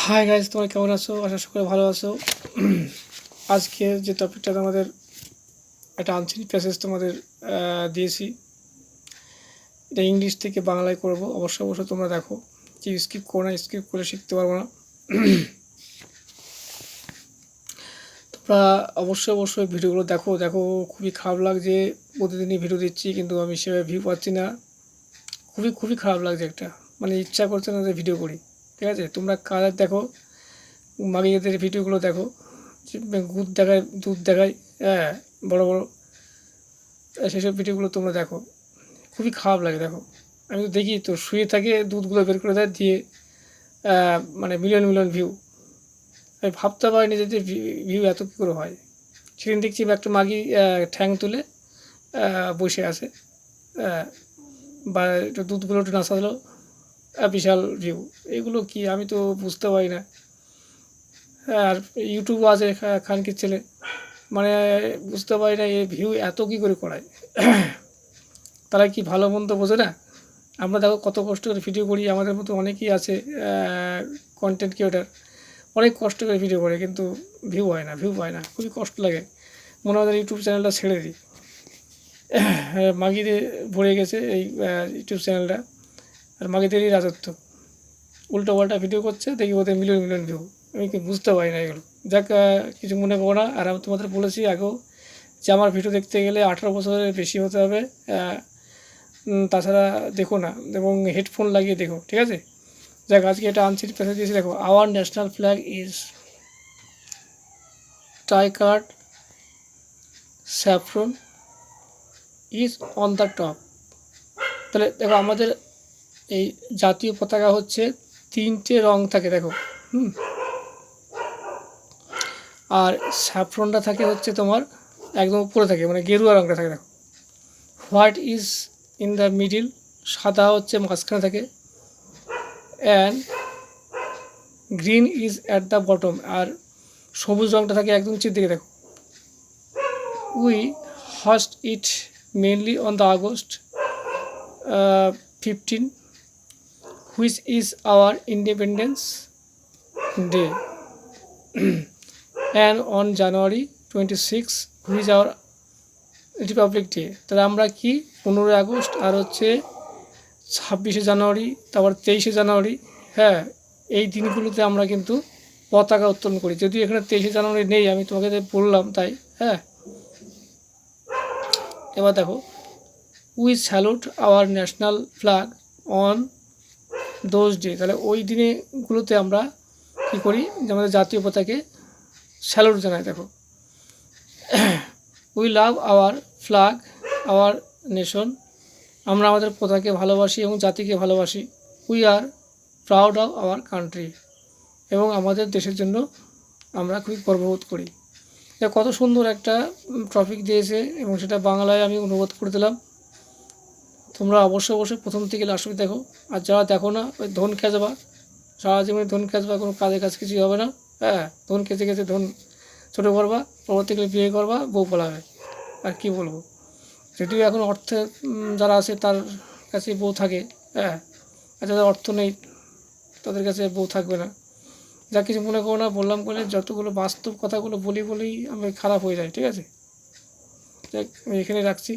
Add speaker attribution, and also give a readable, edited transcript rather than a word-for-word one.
Speaker 1: Hi guys, তোমরা কেমন আছো? আশা করি ভালো আছো। আজকে যে টপিকটা তোমাদের একটা আঞ্চলিক প্যাসেজ তোমাদের দিয়েছি, এটা ইংলিশ থেকে বাংলায় করব। অবশ্যই তোমরা দেখো, যে স্কিপ করো না, স্কিপ করে শিখতে পারবো না। তোমরা অবশ্যই ভিডিওগুলো দেখো। খুবই খারাপ লাগছে, প্রতিদিনই ভিডিও দিচ্ছি কিন্তু আমি সেভাবে ভিউ পাচ্ছি না। খুবই খারাপ লাগছে, একটা মানে ইচ্ছা করছে না যে ভিডিও করি। ঠিক আছে, তোমরা কালার দেখো, মাগিদের ভিডিওগুলো দেখো, দুধ দেখায়, হ্যাঁ, বড় বড়, সেসব ভিডিওগুলো তোমরা দেখো। খুবই খারাপ লাগে। দেখো, আমি তো দেখি তো, শুয়ে থাকে, দুধগুলো বের করে দেয়, দিয়ে মানে মিলিয়ন ভিউ। আমি ভাবতে পারিনি যে ভিউ এত কী করে হয়। সেদিন দেখছি একটা মাগি ঠ্যাং তুলে বসে আছে, বা একটু দুধগুলো একটু নাচালো, বিশাল ভিউ। এগুলো কি, আমি তো বুঝতে পারি না। আর ইউটিউবও আছে খানকির ছেলে, মানে বুঝতে পারি না, এই ভিউ এত কী করে করায়। তারা কি ভালো মন্দ বোঝে না? আমরা দেখো কত কষ্ট করে ভিডিও করি, আমাদের মতো অনেকেই আছে কন্টেন্ট ক্রিয়েটার, অনেক কষ্ট করে ভিডিও করে, কিন্তু ভিউ পায় না। খুবই কষ্ট লাগে, মনে হয় ইউটিউব চ্যানেলটা ছেড়ে দিই। মাগিদের ভরে গেছে এই ইউটিউব চ্যানেলটা, আর মাগিদেরই রাজত্ব। উল্টো পাল্টা ভিডিও করছে, দেখি ওদের মিলিয়ন ভিউ। আমি কি বুঝতে পারি না এগুলো। যাক, কিছু মনে করো না। আর আমি তোমাদের বলেছি আগেও যে আমার ভিডিও দেখতে গেলে 18 বছরের বেশি হতে হবে, তাছাড়া দেখো না, এবং হেডফোন লাগিয়ে দেখো, ঠিক আছে? যাক, আজকে এটা আনসিট প্যাসেজ দিয়েছি। দেখো, our national flag is tricoloured saffron is on the top. তাহলে দেখো, আমাদের এই জাতীয় পতাকা হচ্ছে 3টে রং থাকে, দেখো। আর স্যাফরনটা থাকে হচ্ছে তোমার একদম উপরে থাকে, মানে গেরুয়া রঙটা থাকে। দেখো, white is in the middle, সাদা হচ্ছে মাঝখানে থাকে, and green is at the bottom, আর সবুজ রঙটা থাকে একদম নিচের দিকে। দেখো, we hoist it mainly on the August 15, which is our Independence Day, and on January 26, which our Republic Day. তাহলে আমরা কি 15 আগস্ট, আর হচ্ছে 26শে জানুয়ারি, তারপর 23শে জানুয়ারি, হ্যাঁ, এই দিনগুলোতে আমরা কিন্তু পতাকা উত্তোলন করি। যদিও এখানে 23শে জানুয়ারি নেই, আমি তোমাকে বললাম তাই, হ্যাঁ। এবার দেখো, we salute hour national flag on those day. তাহলে ওই দিনেগুলোতে আমরা কী করি, যে আমাদের জাতীয় পতাকাকে স্যালুট জানাই। দেখো, we love our flag hour nation, আমরা আমাদের পতাকাকে ভালোবাসি এবং জাতিকে ভালোবাসি। We are proud of our country, এবং আমাদের দেশের জন্য আমরা খুবই গর্ববোধ করি। এটা কত সুন্দর একটা টপিক দিয়েছে, এবং সেটা বাংলায় আমি অনুবাদ করে দিলাম। তোমরা অবশ্যই প্রথম থেকে লাস্ট অবধি দেখো। আর যারা দেখো না, ওই ধন খেঁচবা, সারা জীবনে ধন খেঁচবা, কোনো কাজ কিছুই হবে না। হ্যাঁ, ধন খেঁচে ধন ছোটো করবা, পরবর্তীকালে বিয়ে করবা, বউ পালাবে। আর কি বলবো, যদিও এখন অর্থের যারা আছে তার কাছে বউ থাকে, হ্যাঁ, আর যাদের অর্থ নেই তাদের কাছে বউ থাকবে না। যা কিছু মনে করো না, বললাম বলে যতগুলো বাস্তব কথাগুলো বলেই আমি খারাপ হয়ে যায়, ঠিক আছে? যাক, আমি এখানে রাখছি।